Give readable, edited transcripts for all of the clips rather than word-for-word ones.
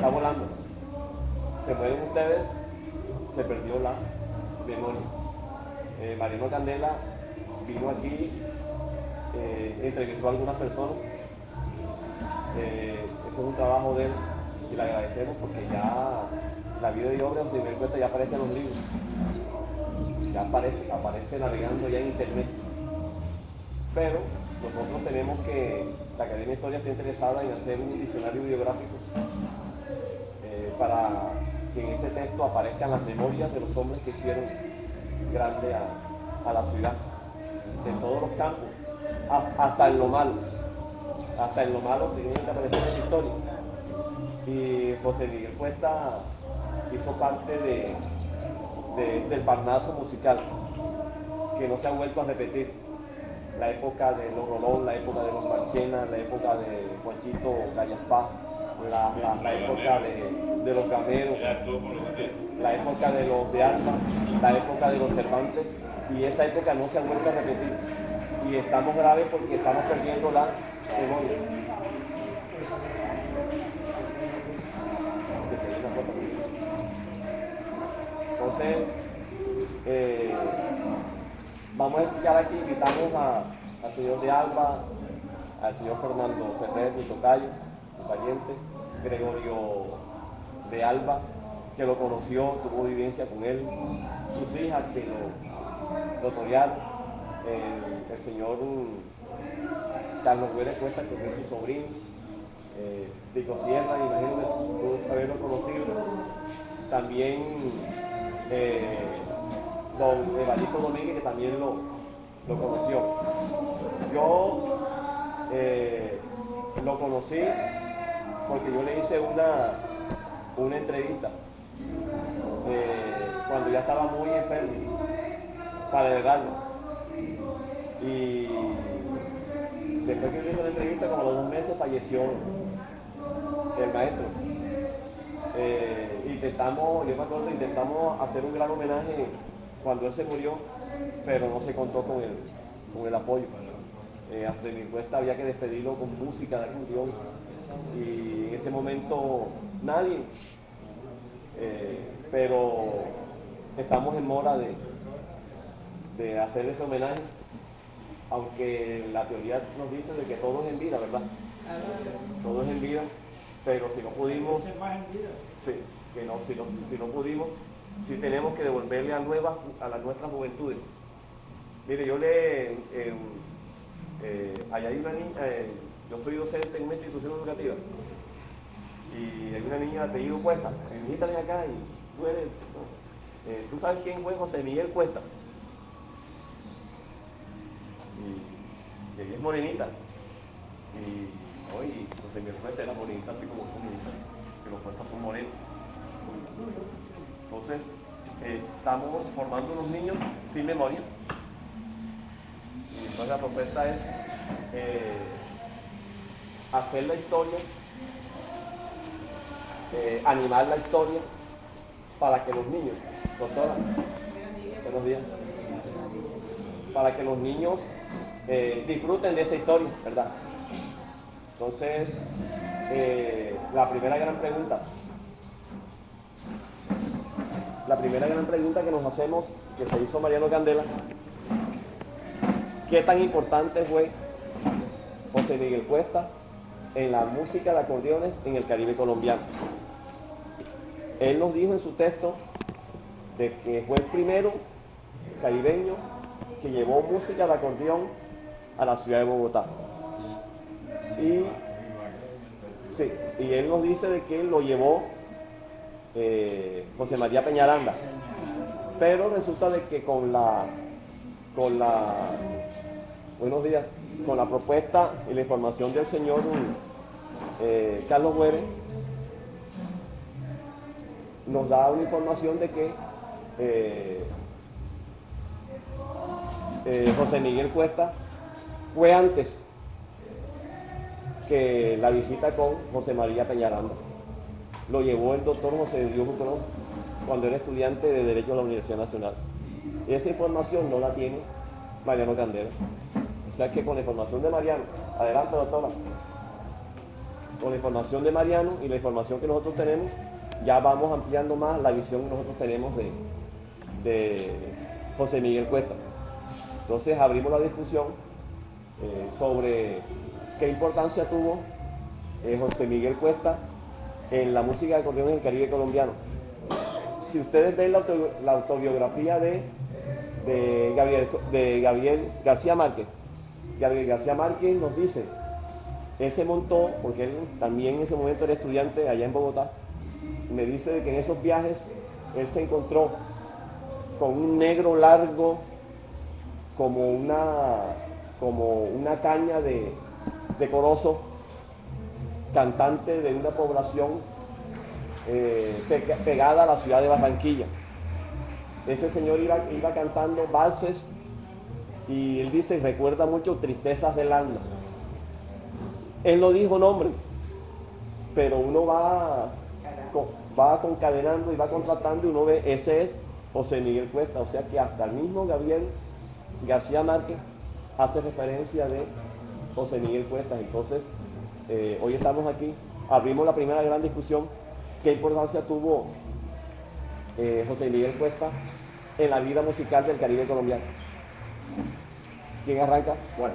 está volando. Se mueren ustedes, se perdió la memoria. Mariano Candela vino aquí, entrevistó a algunas personas. Eso es un trabajo de él y le agradecemos porque ya la vida y obra de primer cuenta ya aparece en los libros. Ya aparece navegando ya en internet. Pero nosotros tenemos que, la Academia de Historia está interesada en hacer un diccionario biográfico para que en ese texto aparezcan las memorias de los hombres que hicieron grande a la ciudad, en todos los campos, hasta en lo malo. Hasta en lo malo tiene que aparecer en la historia. Y José Miguel Cuesta hizo parte del Parnaso musical, que no se ha vuelto a repetir. La época de los Rolón, la época de los Marchena, la época de Juanchito Gallaspá, la época de los Gameros, la época de los de Alba, la época de los Cervantes, y esa época no se ha vuelto a repetir. Y estamos graves porque estamos perdiendo la memoria. Entonces, vamos a explicar aquí, invitamos al señor de Alba, al señor Fernando Ferrer, mi tocayo, mi pariente, Gregorio de Alba, que lo conoció, tuvo vivencia con él, sus hijas que lo torearon, el señor Carlos Güeres Cuesta, que fue su sobrino, Rico Sierra, imagino que haberlo conocido, también don Evaristo Domínguez, que también lo conoció. Yo lo conocí porque yo le hice una entrevista cuando ya estaba muy enfermo para heredarlo. Y después que yo hice la entrevista, como a los 2 meses, falleció el maestro. Intentamos hacer un gran homenaje cuando él se murió, pero no se contó con el apoyo. Ante mi Cuesta había que despedirlo con música de acordeón y en ese momento nadie, pero estamos en mora de hacerle ese homenaje, aunque la teoría nos dice de que todo es en vida, ¿verdad? Todo es en vida, pero si no pudimos, sí, que no, si no pudimos, sí tenemos que devolverle a las nuestras juventudes. Mire, yo allá hay una niña, yo soy docente en una institución educativa, y hay una niña de apellido Cuesta, hijita ven acá y tú eres, ¿tú sabes quién fue José Miguel Cuesta? Y ella es morenita, y hoy José Miguel Cuesta era morenita así como tú, que los Cuestas son morenos. Entonces, estamos formando unos niños sin memoria. Y entonces la propuesta es hacer la historia, animar la historia para que los niños, doctora, buenos días, para que los niños disfruten de esa historia, ¿verdad? Entonces, la primera gran pregunta que nos hacemos, que se hizo Mariano Candela, ¿qué tan importante fue José Miguel Cuesta en la música de acordeones en el Caribe colombiano? Él nos dijo en su texto de que fue el primero caribeño que llevó música de acordeón a la ciudad de Bogotá. Y él nos dice de que lo llevó José María Peñaranda, pero resulta de que con la propuesta y la información del señor Carlos Güeres, nos da una información de que José Miguel Cuesta fue antes que la visita con José María Peñaranda. Lo llevó el doctor José de Dios Bucrón cuando era estudiante de Derecho en la Universidad Nacional. Y esa información no la tiene Mariano Candela. O sea que con la información de Mariano, adelante doctora. con la información de Mariano y la información que nosotros tenemos, ya vamos ampliando más la visión que nosotros tenemos de José Miguel Cuesta. Entonces abrimos la discusión sobre qué importancia tuvo José Miguel Cuesta en la música de acordeón en el Caribe colombiano. Si ustedes ven la autobiografía de Gabriel García Márquez, Gabriel García Márquez nos dice, él se montó, porque él también en ese momento era estudiante allá en Bogotá, me dice de que en esos viajes él se encontró con un negro largo como una caña de corozo, cantante de una población pegada a la ciudad de Barranquilla. Ese señor iba cantando valses y él dice, recuerda mucho Tristezas del alma. Él no dijo nombre, pero uno va concadenando y va contratando y uno ve, ese es José Miguel Cuesta, o sea que hasta el mismo Gabriel García Márquez hace referencia de José Miguel Cuesta. Entonces, hoy estamos aquí, abrimos la primera gran discusión, qué importancia tuvo José Miguel Cuesta en la vida musical del Caribe colombiano. ¿Quién arranca? Bueno.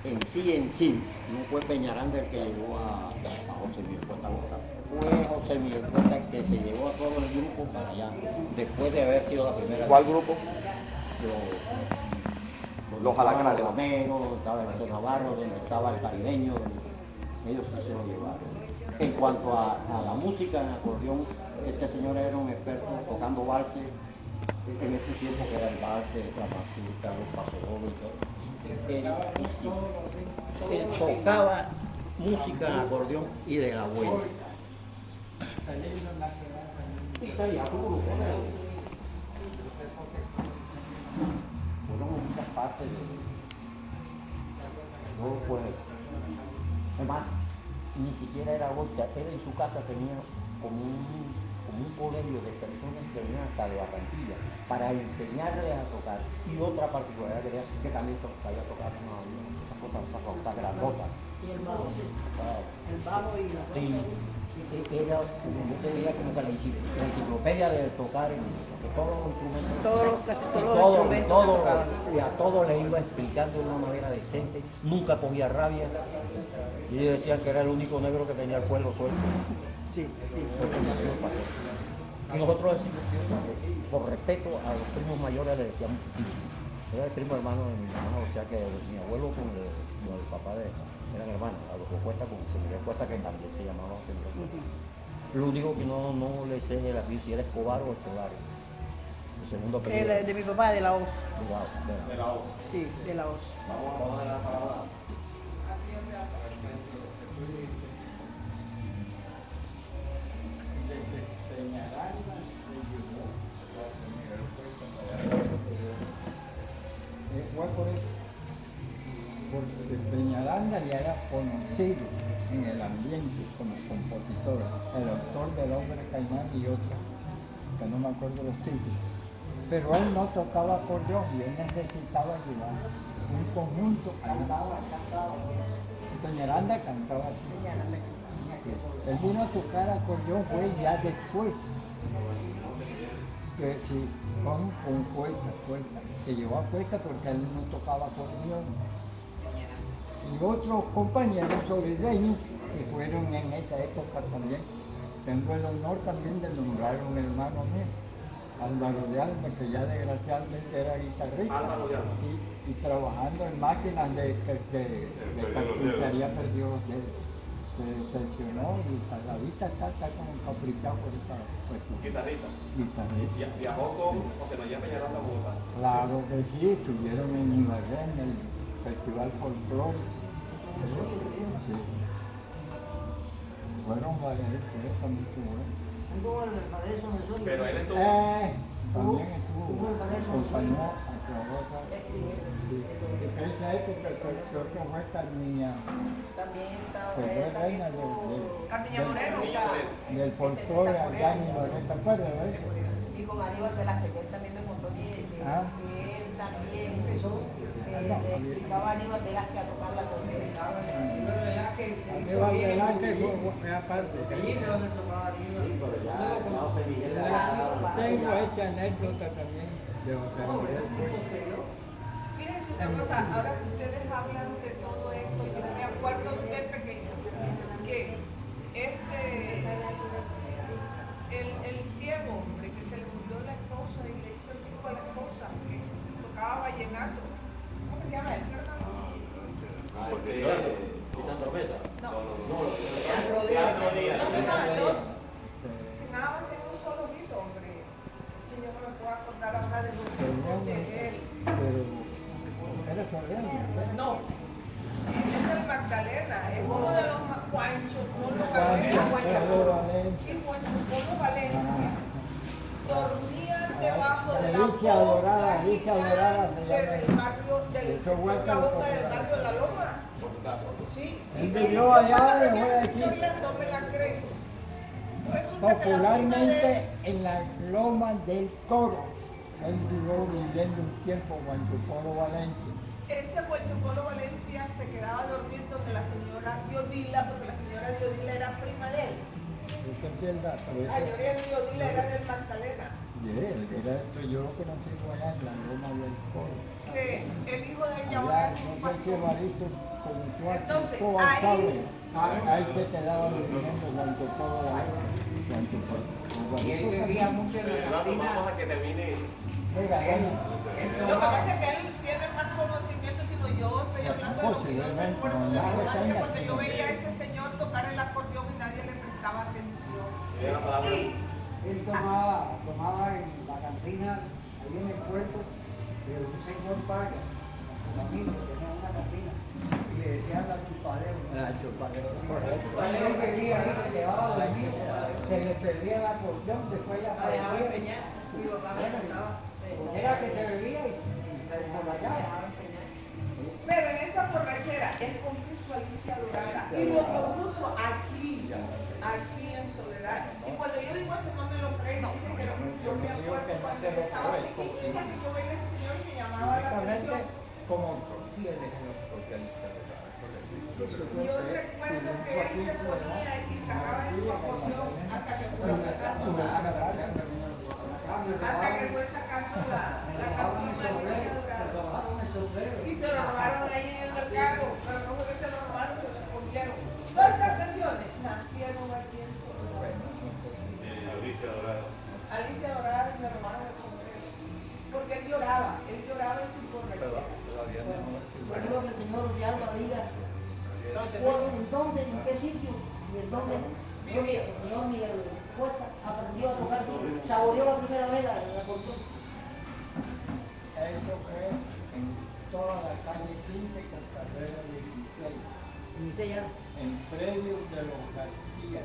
En sí, no fue Peñaranda el que llevó a José Miguel Cuesta a votar. Fue José Miguel Cuesta el que se llevó a todo el grupo para allá, después de haber sido la primera. ¿Cuál grupo? Los Alacranes. Los Romeros, estaba el Navarro, donde estaba el caribeño, ellos sí se lo llevaron. En cuanto a la música en acordeón, este señor era un experto tocando valses, en ese tiempo que era el valse, la mastuta, los pasodobles y todo. Él tocaba música en acordeón y de la buena. Fueron muchas partes de no, pues, además, ni siquiera era golpe, él en su casa tenía como un colegio de personas que venían hasta de Barranquilla para enseñarles a tocar. Y otra particularidad que también sabía tocar esas cosas, esas flautas grandotas. Y el bajo, el bajo y la era, yo te diría, como que la enciclopedia de tocar de todos los instrumentos. casi todos los instrumentos tocaban. Y a todo le iba explicando de una manera decente, nunca cogía rabia. Y decían que era el único negro que tenía el pueblo suelto. Sí, sí. Y nosotros decimos, por respeto a los primos mayores le decíamos tío. Era el primo hermano de mi mamá, o sea que mi abuelo con el papá de eran hermanos, a los Cuesta con Miguel Cuesta, que también se llamaba Miguel Cuesta. Lo único que no le sé es el apellido, si era Escobar o Escobar. El segundo apellido. De mi papá, de la OS. De la voz. Sí, de la OS. Vamos a dar la palabra. Fue por eso, porque Peñaranda ya era conocido en el ambiente como compositor, el autor del Hombre Caimán y otros, que no me acuerdo los títulos. Pero él no tocaba acordeón y él necesitaba llevar un conjunto. Peñaranda cantaba así. Él vino a tocar acordeón fue ya después. Que sí, con Cuesta, que llevó a Cuesta porque él no tocaba acordeón. Y otros compañeros sobredeños que fueron en esa época también. Tengo el honor también de nombrar a un hermano mío, Álvaro de Alba, que ya desgraciadamente era guitarrista. Sí, y trabajando en máquinas de carpintería perdió los dedos. Se decepcionó y la vista está como encaprichado por esta cuestión. Guitarrista. Guitarrista. Viajó con José María Peñaranda a Bogotá. Claro que sí, estuvieron en Ibarra, en el Festival Folklore. Sí. Fueron varias veces, también estuvo. Pero él estuvo. También estuvo, acompañó a Trabaja. Sí. En esa época creo que fue Carmiña. También estaba. Que fue reina Carmiña Moreno. del folclore allá en Ibarra, ¿te acuerdas de eso? Y con Aníbal Velázquez, que él también me contó que él también le explicaba a Aníbal Velázquez a tocar la trompeta. Aníbal Velázquez fue aparte. Tengo esta anécdota también de José Miguel Cuesta. Fíjense una cosa, ahora que ustedes hablan de todo esto, yo me acuerdo de pequeño que el ciego, hombre, que se le murió la esposa y le hizo el hijo a la esposa, que tocaba vallenato. ¿Cómo se llama él? Santa Promesa. No. Leandro Díaz. Que nada más tenía un solo grito, hombre. Que yo no me puedo acordar ahora de los hijos de él. Pero era sordeano. No. Es del Magdalena, es uno de los más Juancho Polo Valencia. Y Juancho Polo Valencia dormían debajo de la Alicia Dorada, Alicia Dorada se llama. del barrio del Eso fue la boca del popular. barrio La Loma. Sí, Él y vivió allá, cuando le me voy a esa decir. historia no me la creen. Resulta que la prima Popularmente de él, en las lomas del Toro. Él vivió viviendo un tiempo en Guantupolo, Valencia. ese Juancho Polo Valencia se quedaba durmiendo con la señora Diodila, porque la señora Diodila era prima de él. Eso es el dato. La señora Diodila era del Magdalena. Yo lo conocí allá en la loma del Toro. Que el hijo de ella Allá, ahora es un no sé qué pastor. barito comenzó a Entonces, todo ahí- cable. Ahí se quedaba durmiendo Guantupolo, Guantupolo. Y él vivía mucho en la Eduardo, cantina. vamos a que termine. Venga, venga. Lo que pasa es que él tiene más conocimiento, sino yo estoy hablando de lo que yo me acuerdo de la infancia cuando yo veía a ese señor tocar el acordeón y nadie le prestaba atención. Y Él tomaba en la cantina, ahí en el puerto, de un señor Vargas, su familia tenía una cantina, y le decían la chupadera. Él bebía ahí, se llevaba dormido, se le perdía el acordeón, después ya La dejaba aparecía. empeñar. Mi papá me contaba. Era que se bebía y se emborrachaba. pero en esa borrachera él compuso a Alicia Dorada y lo compuso aquí en Soledad. Y cuando yo digo eso no me lo creen, dicen que no. Yo me acuerdo cuando yo estaba pequeñita que yo veía a ese señor y me llamaba la atención. como Yo recuerdo que él se ponía y sacaba en su acordeón hasta que fue sacando la canción de Alicia Dorada. Y se lo robaron ahí en el mercado, pero no fue que se lo robaron, se lo escondieron. Todas esas canciones nacieron aquí en Soledad. Alicia Dorada me robaron el sombrero. Porque él lloraba en su borrachera. Recuerdo que el señor de Alba diga, ¿en dónde, en qué sitio? Y en dónde el señor Miguel Cuesta aprendió a tocar, saboreó la primera vez la acordeón. Eso fue en toda la calle 15 con carrera 16, 16 años. en predio de los García.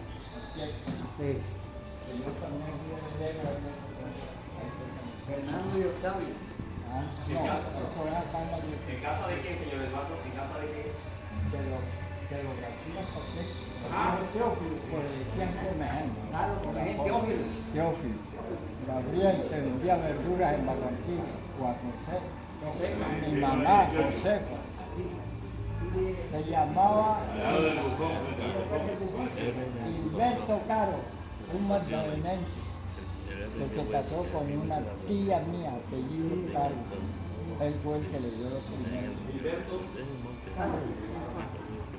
Que yo también fui heredero ahí de Fernando y Octavio. No, eso era acá en la 16. ¿En casa de qué, señor Eduardo? ¿En casa de qué? De los García, porque Teófilo, por el tiempo mejendo. Claro, por ejemplo, Teófilo. Teófilo. Gabriel, que vendía verduras en Barranquilla, Juan José. Mi mamá, Josefa. Se llamaba Gilberto Caro, un magdalenense, que se casó con una tía mía, apellido Caro. Él fue el que le dio los primeros.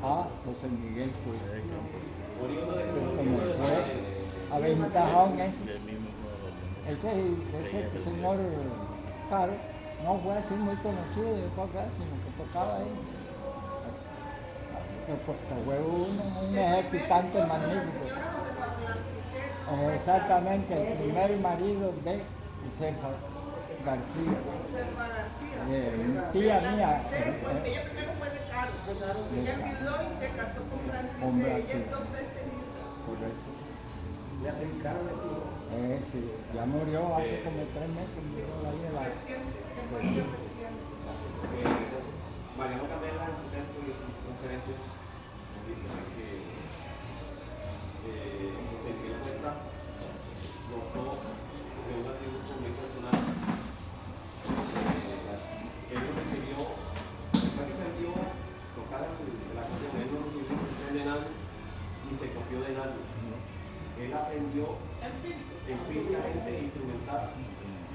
A José Miguel Cuesta. Que me fue aventajado en eso. Ese señor Caro no fue así muy conocido de acá, sino que tocaba ahí. Pues fue un ejecutante magnífico. Exactamente, el primer marido de Josefa García. Josefa García. Tía mía. Porque ella primero fue de Caro. Ella enviudó y se casó con Francisco. Ella es 2 veces hija. Correcto. Ya trincaron el tío. Sí, ya murió hace como 3 meses, murió ahí en la... Reciente, que murió reciente. Mariano Candela en su texto y en sus conferencias nos dice que José Miguel Cuesta gozó de una tribu se copió de nadie. Él aprendió empíricamente instrumental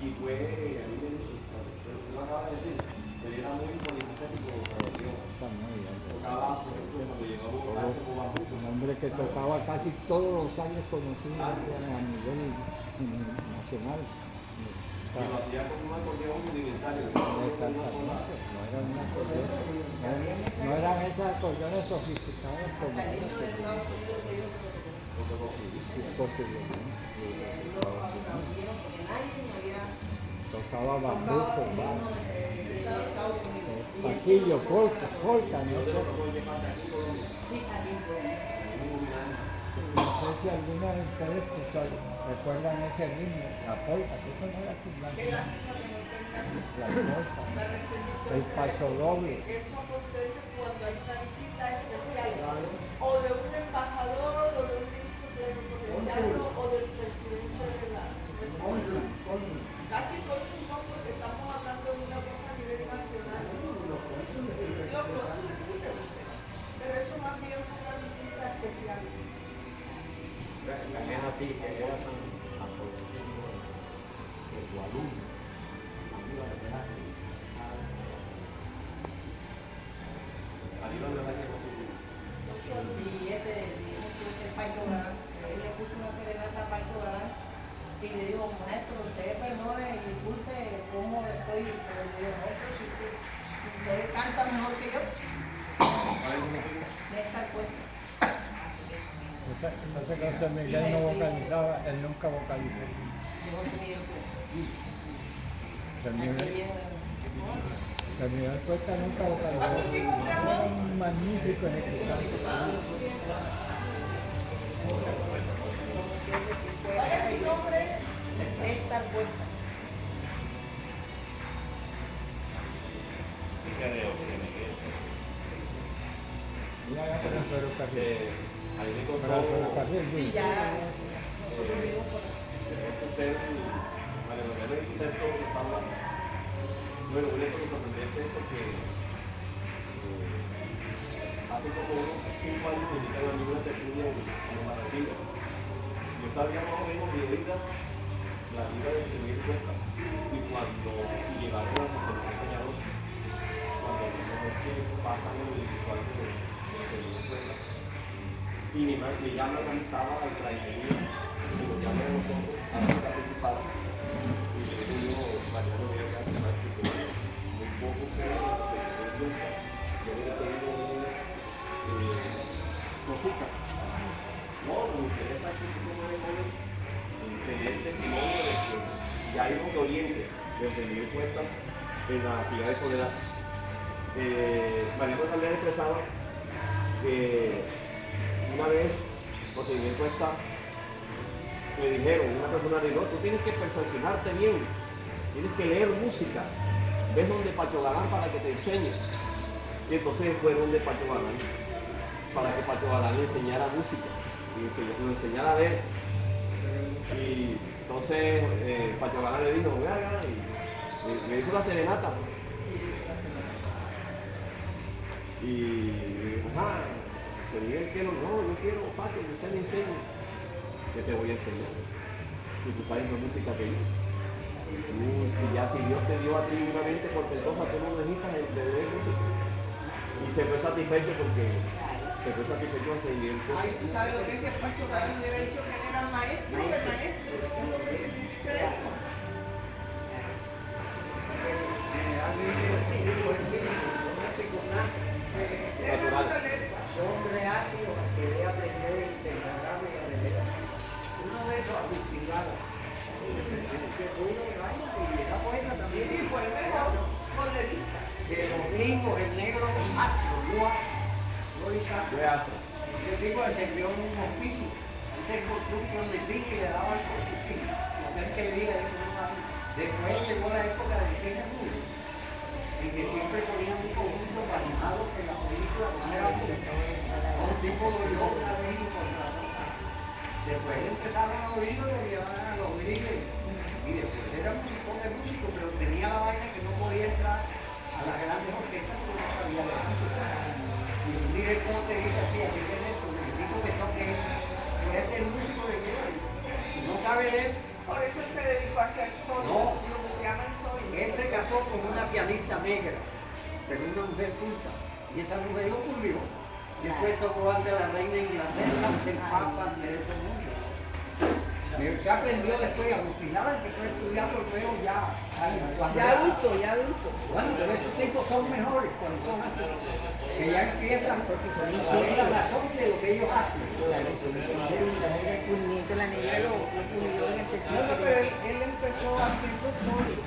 y fue, a mí lo acaba de decir, él era muy polifacético como religión. Tocaba, por ejemplo, cuando llegó a Bogotá, como bambuco. Un hombre que tocaba casi todos los años conocidos a nivel nacional. Y lo hacía con un acordeón rudimentario. No eran esas acordeones sofisticadas como tocaba bambuco, pasillo, polka, ¿no? No sé si alguna de ustedes recuerdan ese ritmo, la polka, que eso no era cubana. La polka, el paso doble. Eso acontece cuando hay una visita especial, o de un embajador, o de un ministro plenipotenciario, o del presidente de la República. Casi cónsul no, porque estamos hablando de una cosa a nivel nacional. Los cónsules sí, pero eso más bien fue una visita especial. También así, que era tan apoyado de su alumno. Y este Pancho Galán, él le puso una serenata a Pancho Galán y le dijo, maestro, usted perdone y disculpe cómo le estoy, pero le digo, no, pero si usted canta mejor que yo. Néstor Cuesta. Esa canción Miguel no vocalizaba, él nunca vocalizó. San Miguel Cuesta nunca vocalizó. Un magnífico ejecutante. ¿Cuál es su nombre? Néstor Cuesta. Mira, ya con el ferrocarril. Ahí me Para el contó ferrocarril, Sí, sí. ya. usted, María Magdalena hizo usted todo lo que está hablando. Bueno, un hecho que sorprendente es que hace como unos 5 años me invitaron a una tertulia en Barranquilla. Yo sabía más o menos de oídas la vida de Miguel Cuesta y cuando llegaron a José Manuel Peñalosa, cuando vimos que pasan el visual de Miguel Cuesta. Y mi llama cantaba al trainería y nos llama a nosotros a la fiesta principal. Y yo le digo, Mariano Vega, que es muy poco sé de Cuesta. Yo le tengo cositas. No, me interesa que tú como de joven tener testimonio de que ya hay un Oriente desde Miguel Cuesta en la ciudad de Soledad. Mariano también expresaba que una vez José Miguel Cuesta le dijeron, una persona le dijo, tú tienes que perfeccionarte bien, tienes que leer música, ves donde Pacho Galán para que te enseñe. Y entonces fue donde Pacho Galán, para que Pacho Galán le enseñara música y lo enseñara a ver. Y entonces Pacho Galán le dijo, vea, y me hizo la serenata. Y ajá, se dice que no, yo quiero, Pacho, que usted me enseñe. ¿Qué te voy a enseñar? Si tú sabes más música que yo. Si Dios te dio a ti una mente portentosa, tú no necesitas de leer música. Y se fue satisfecho porque se fue satisfecho a seguir. Ay, tú sabes lo que es que Pancho Galán le había dicho que él era maestro de maestros. ¿Qué es lo que significa eso? Son reacios a querer aprender el pentagrama y la regla. Uno de esos Agustín Lara, que fue uno de Raya y era poeta también. Y fue el mejor cornerista. De los gringos, el negro Astro, Luis Astro. Ese tipo le sirvió en un hospicio. Él se encontró con el día y le daba el combustible. La gente que vivía de esos años. Después llegó la época de diseño público. Y que siempre ponían un conjunto animado en la película con un tipo de yo una vez y contrató. Después empezaron a oírlo y lo llevaban a los griles. Y después era músico, pero tenía la vaina que no podía entrar a las grandes orquestas porque no sabía de música. Y un director te dice a ti, aquí tienes esto, necesitas músico que toque, puede ser el músico que quiera. Si no sabe leer, Por eso él se dedicó a hacer sonidos, No. lo que se llaman sonidos. él se casó con una pianista negra, pero una mujer culta, y esa mujer lo publicó. Después tocó ante la reina de Inglaterra, ante el Papa, ante el mundo. Pero se aprendió después, Agustín Lara empezó a estudiar solfeo ya. Ya adulto, ya adulto. Bueno, pero esos tipos son mejores cuando son así. Que ya empiezan a ver la razón de lo que ellos hacen. El pulimiento, la negra lo pulió en el sentido No, que pero él empezó haciendo solos.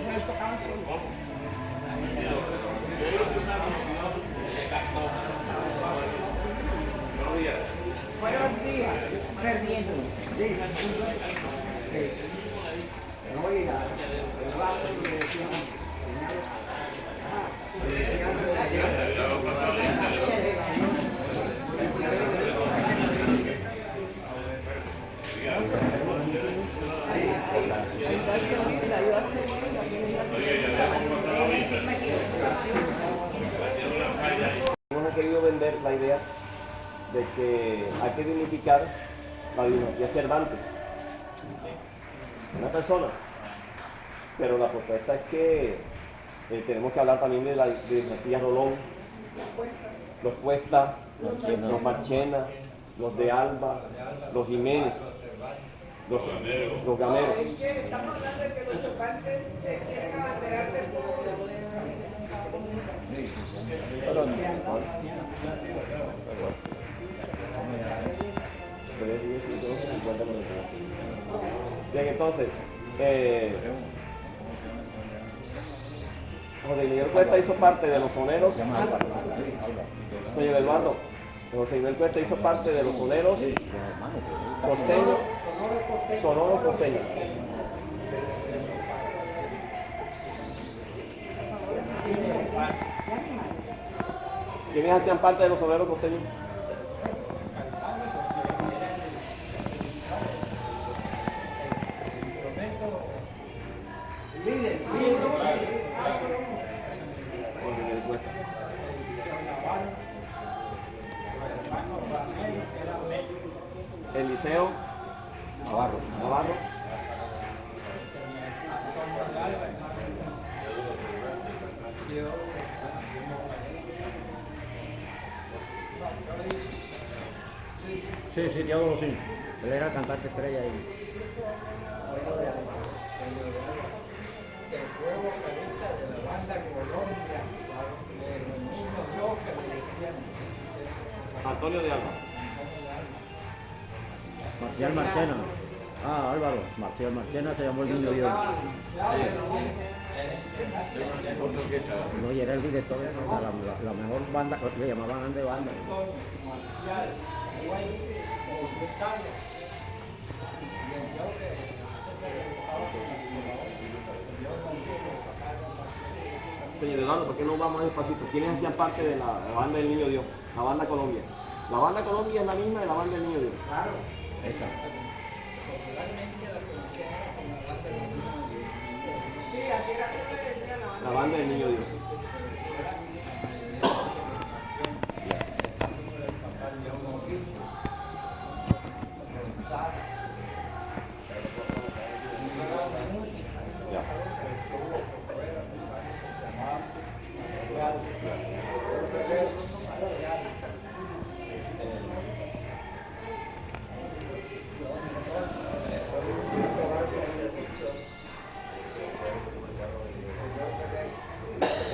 Él tocaba solos. buenos días, perdiendo. No, y el rato le decían, Hemos querido vender la idea de que hay que dignificar la dinastía Cervantes, una persona, pero la propuesta es que tenemos que hablar también de la dinastía Rolón, los Cuesta, los Marchena, los de Alba, los Jiménez, los Gameros. Es que estamos hablando de que los Cervantes se quieren abanderar del pueblo. Bien, entonces, José Miguel Cuesta hizo parte de los soneros. Señor Eduardo, José Miguel Cuesta hizo parte de los soneros costeños, sonoros costeños. ¿Quiénes hacían parte de los soneros costeños? líder, José Miguel Cuesta. Eliseo Navarro. Navarro. Sí, Teodoro, sí. Él era cantante estrella ahí. El juego vocalista de la banda Colombia, de los niños Dios que le decían. Antonio de Alba. Marcial Marchena. Ah, Álvaro. Marcial Marchena se llamó el niño Dios. No, y era el director de la mejor banda, le llamaban de banda. Señor Eduardo, ¿por qué no vamos despacito? ¿Quiénes hacían parte de la banda del Niño Dios? La banda Colombia. La banda Colombia es la misma de la banda del Niño Dios. claro. Esa. Sí, así era como le decía la La banda del Niño Dios. Ya.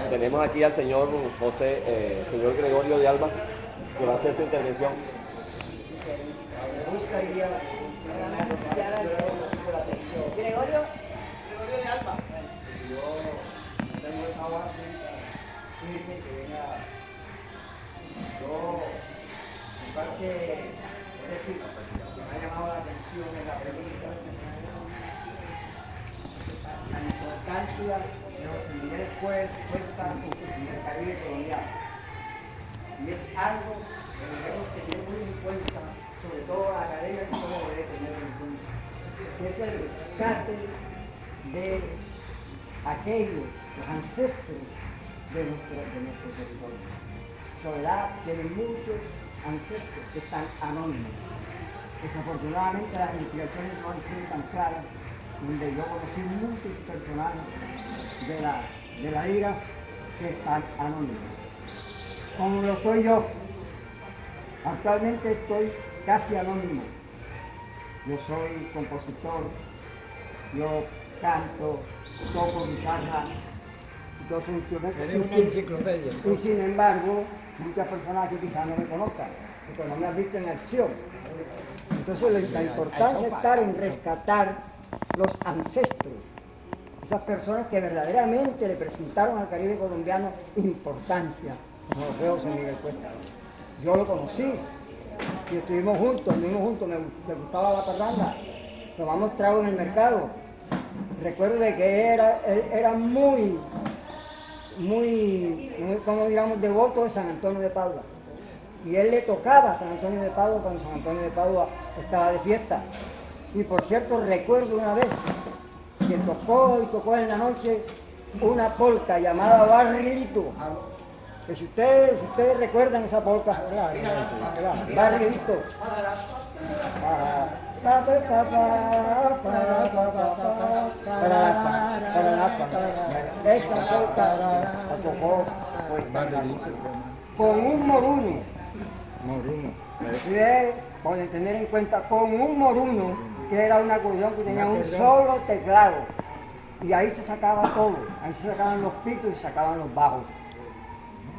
Tenemos aquí al señor señor Gregorio de Alba, que va a hacer su intervención. Gregorio, Gregorio de Alba. Yo tengo esa base firme que venga. Yo, en parte, es decir, lo que me ha llamado la atención en la pregunta, la importancia de José Miguel Cuesta en el Caribe colombiano. Y es algo que debemos tener muy en cuenta, sobre todo la academia que todo debe tener en cuenta, que es el rescate de aquellos, los ancestros de nuestro territorio. Soledad tiene muchos ancestros que están anónimos. Desafortunadamente las investigaciones no han sido tan claras, donde yo conocí muchos personajes de la lira que están anónimos. Como lo estoy yo, actualmente estoy casi anónimo. Yo soy compositor, yo canto, toco guitarra, toco instrumentos. Eres una enciclopedia. Y sin embargo, muchas personas que quizás no me conozcan, porque no me han visto en acción. Entonces la importancia está en rescatar los ancestros, esas personas que verdaderamente le presentaron al Caribe colombiano importancia, como lo veo José Miguel Cuesta. Yo lo conocí y estuvimos juntos, me gustaba la parranda, tomamos trago en el mercado. Recuerdo de que él era muy, como digamos, devoto de San Antonio de Padua. Y él le tocaba a San Antonio de Padua cuando San Antonio de Padua estaba de fiesta. Y por cierto, recuerdo una vez que tocó en la noche una polca llamada Barrilito. Que si ustedes recuerdan esa polca, Barrilito. Esa polca la tocó con un moruno. Pueden tener en cuenta, con un moruno, que era un acordeón que tenía un solo teclado. Y ahí se sacaba todo, ahí se sacaban los pitos y se sacaban los bajos.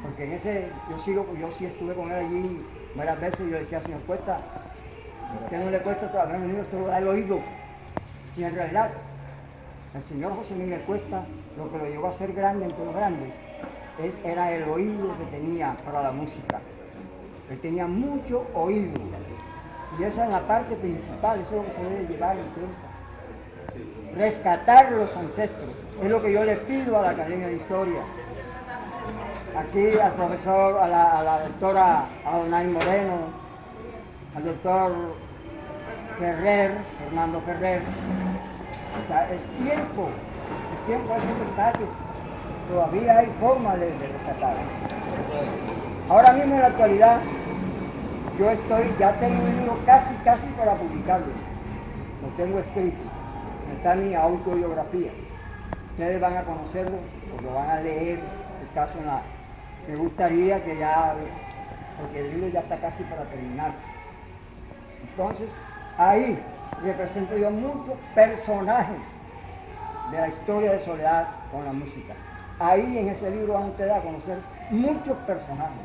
Porque en ese, yo sí estuve con él allí varias veces y yo decía, señor Cuesta, ¿qué no le cuesta trabajar en el niño? Esto lo da el oído. Y en realidad, el señor José Miguel Cuesta, lo que lo llevó a ser grande entre los grandes, era el oído que tenía para la música. Él tenía mucho oído. Y esa es la parte principal, eso es lo que se debe llevar en cuenta. Rescatar los ancestros. Es lo que yo le pido a la Academia de Historia. Aquí al profesor, a la doctora Adonai Moreno, al doctor Fernando Ferrer. O sea, es tiempo hay que rescatar. Todavía hay forma de rescatar. Ahora mismo en la actualidad, ya tengo un libro casi para publicarlo. Lo tengo escrito. Está mi autobiografía. Ustedes van a conocerlo, o lo van a leer, escaso en la... Me gustaría que ya, porque el libro ya está casi para terminarse. Entonces, ahí represento yo muchos personajes de la historia de Soledad con la música. Ahí en ese libro van ustedes a conocer muchos personajes.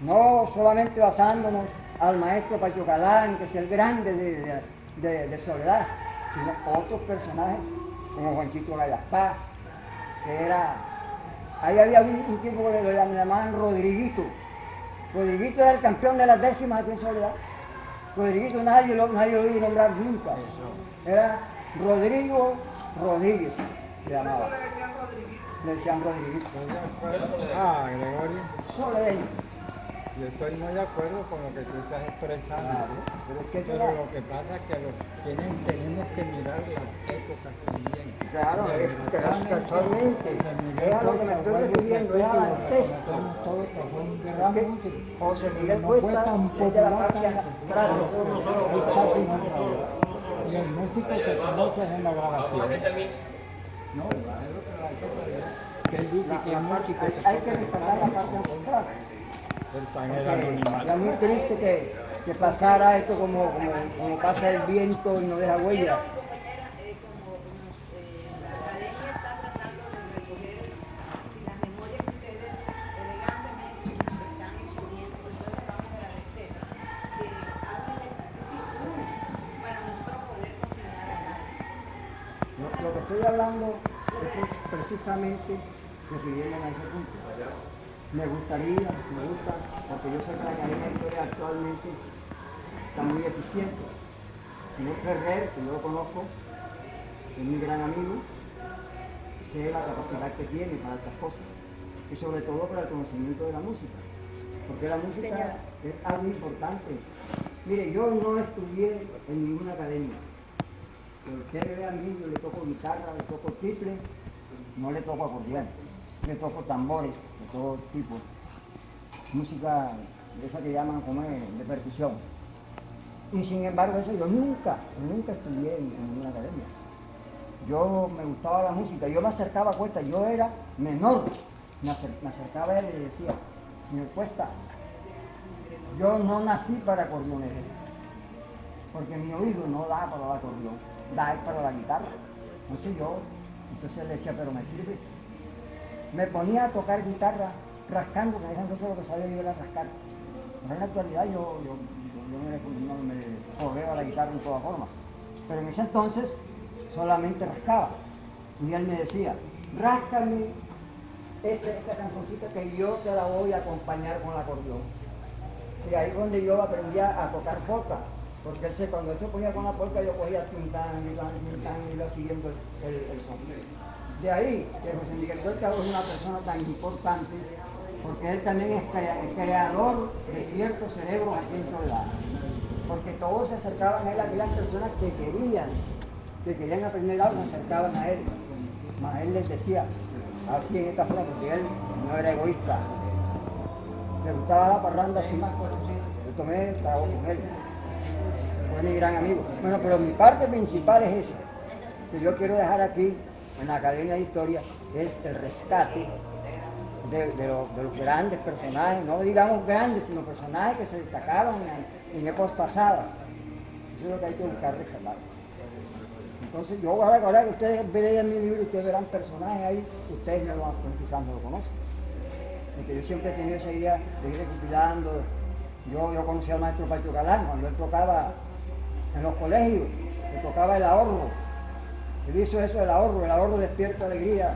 No solamente basándonos al maestro Pacho Galán, que es el grande de Soledad, sino otros personajes como Juanchito Gallaspá, que era... Ahí había un tipo que lo llamaban Rodriguito. Rodriguito era el campeón de las décimas aquí en Soledad. Rodriguito nadie lo oí nombrar nunca. Era Rodrigo Rodríguez, se llamaba. Le decían Rodriguito. Gregorio. Soledeño. Yo estoy muy de acuerdo con lo que tú estás expresando. Pero lo que pasa es que tenemos que mirar las épocas también. Claro, casualmente. Es a lo que me estoy refiriendo, es al ancestro. José Miguel Cuesta es de la parte ancestral. Y el músico que conoces en la grabación. No, que él dice que el músico... Hay que respetar la parte ancestral. Es muy triste que pasara esto como pasa el viento y no deja huella. Lo que estoy hablando es precisamente refiriéndome a ese punto. Me gusta, porque yo sé que la Academia de Historia actualmente está muy eficiente. El señor Ferrer, que yo lo conozco, es mi gran amigo, sé la capacidad que tiene para estas cosas, y sobre todo para el conocimiento de la música, porque la música es algo importante. Mire, yo no estudié en ninguna academia. Usted ve a mí, yo le toco guitarra, le toco triple, no le toco acordeón, le toco tambores de todo tipo. música de esa que llaman como de percusión. Y sin embargo eso yo nunca estudié en una academia. Yo me gustaba la música, yo me acercaba a Cuesta, yo era menor, me acercaba a él y le decía, señor Cuesta, yo no nací para acordeonero, porque mi oído no da para el acordeón, da para la guitarra. Entonces él decía, pero me sirve. Me ponía a tocar guitarra rascando, que entonces lo que sabía yo era rascar. Pero en la actualidad yo no me correo a la guitarra en toda forma. Pero en ese entonces solamente rascaba. Y él me decía, ráscame esta cancioncita que yo te la voy a acompañar con el acordeón. Y ahí fue donde yo aprendí a tocar polka. Porque cuando él se ponía con la polka yo cogía tintán, y iba siguiendo el sonido. De ahí que José Miguel Cuesta es una persona tan importante, porque él también es creador de ciertos cerebros aquí en Soledad. Porque todos se acercaban a él, aquellas personas que querían aprender algo, se acercaban a él. Mas él les decía, así en esta forma, porque él no era egoísta. Le gustaba la parranda así más. Yo tomé trabajo con él. Fue mi gran amigo. Bueno, pero mi parte principal es esa, que yo quiero dejar aquí en la Academia de Historia, es el rescate de los grandes personajes, no digamos grandes, sino personajes que se destacaron en épocas pasadas. Eso es lo que hay que buscar rescatar. Entonces yo ahora que ustedes vean mi libro, ustedes verán personajes ahí, ustedes quizás no lo conocen. Porque yo siempre he tenido esa idea de ir recopilando. Yo conocí al maestro Pacho Galán cuando él tocaba en los colegios, que tocaba el ahorro. Él hizo eso del ahorro, el ahorro despierta alegría.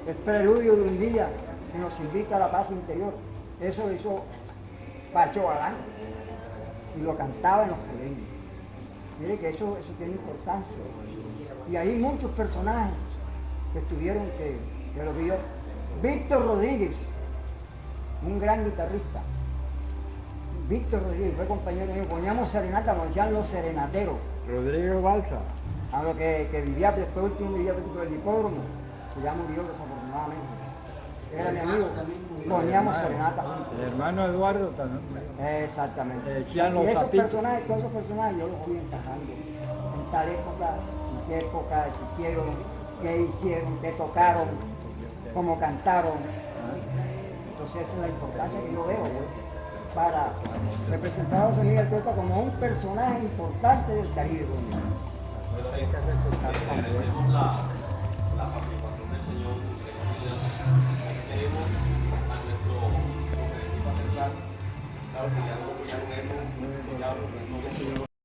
Es preludio de un día que nos invita a la paz interior. Eso lo hizo Pacho Galán y lo cantaba en los colegios. Mire que eso tiene importancia. Y hay muchos personajes que estuvieron que lo vio. Víctor Rodríguez, un gran guitarrista. Víctor Rodríguez fue compañero mío, poníamos serenata, lo decían los serenateros. Rodrigo Balsa. A lo que vivía después, último vivía por el hipódromo, que ya murió desafortunadamente. Era mi amigo, poníamos serenata juntos. El hermano Eduardo también. Exactamente. Y Todos esos personajes yo los fui encajando. En tal época, en qué época existieron, qué hicieron, qué tocaron, cómo cantaron. Entonces esa es la importancia que yo veo, para representar a José Miguel Cuesta como un personaje importante del Caribe colombiano. Agradecemos la participación del señor Vidal. Tenemos a nuestro conferencista central, claro que ya no hemos